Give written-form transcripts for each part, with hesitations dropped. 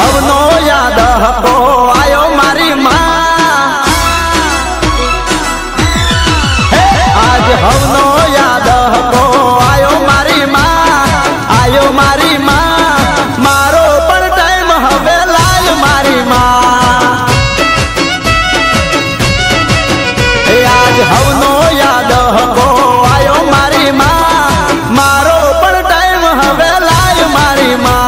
हवनो याद हको आयो मारी माँ। आज हवनो याद हको आयो मारी माँ, आयो मारी माँ। मारो पण टाइम हवे लाय मारी माँ। आज हवनो याद हको आयो मारी माँ, मारो पण टाइम हवे लाय मारी माँ।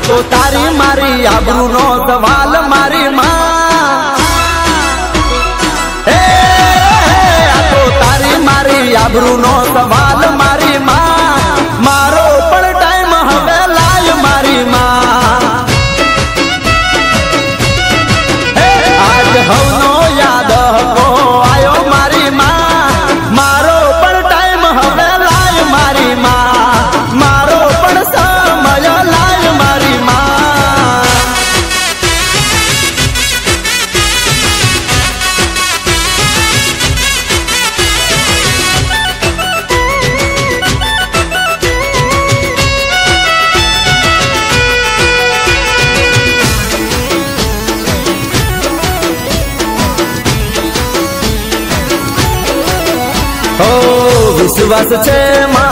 तो तारी मारी आबरू नो सवाल मारी माँ। तो तारी मारी आबरू नो सवाल मारी माँ। मारो पण टाइम हवे लाय मारी माँ। आज हवनो याद हको आयो मारी माँ, मारो पण टाइम हवे लाय मारी माँ। मारो पण समय लाय मारी माँ। विश्वास छे मां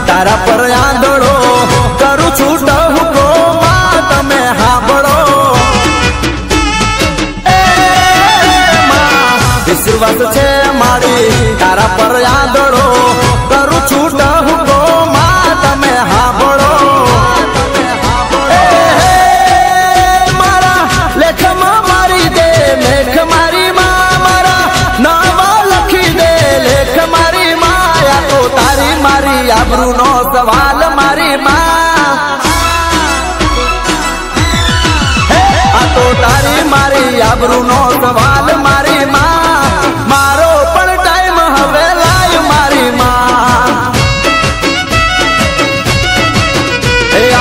तारा पर आंधळो करू छूट हुको मां तमे हांभळो। विश्वास छे मारी तारा पर आंधळो करू छूट हुको मां तमे हांभळो। मारा लेखमा मारी दे लेख मारी मां, मारा नाम लखी दे लेख मारी मां। तो तारी मारी आबरू नो सवाल मारी माँ। तो तारी मारी आबरू नो सवाल मारी माँ। मारो पण टाइम हवे लाय मारी माँ।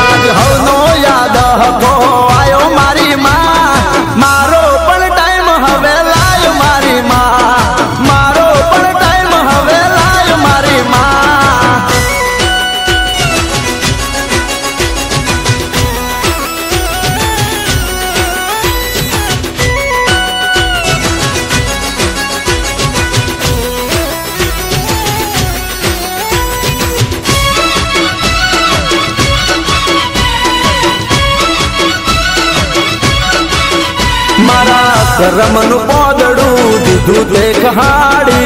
आज हवनो याद हको आयो मारी माँ। मारो पण टाइम हवे लाय मारी माँ। मारो पण टाइम हवे लाय मारी माँ। मारा करमनु पोदड़ू दीधू देख हाड़ी,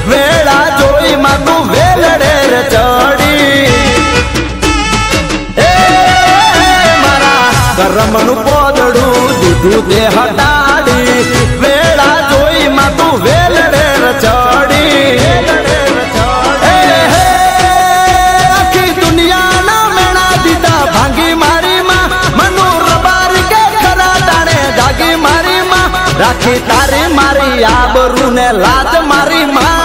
वेला जोई मातू वेलड़े रे चढ़ी। मारा करमनु पोदड़ू दीधू दे हटाड़ी, वेला जोई मातू वेलड़े रे चढ़ी। आखी दुनिया ना मेणा दीदा भांगी मारी माँ, मनु रबारी के खरा दाने जागी मारी माँ। राखी तारी मारी आबरू ने लाज मारी माँ।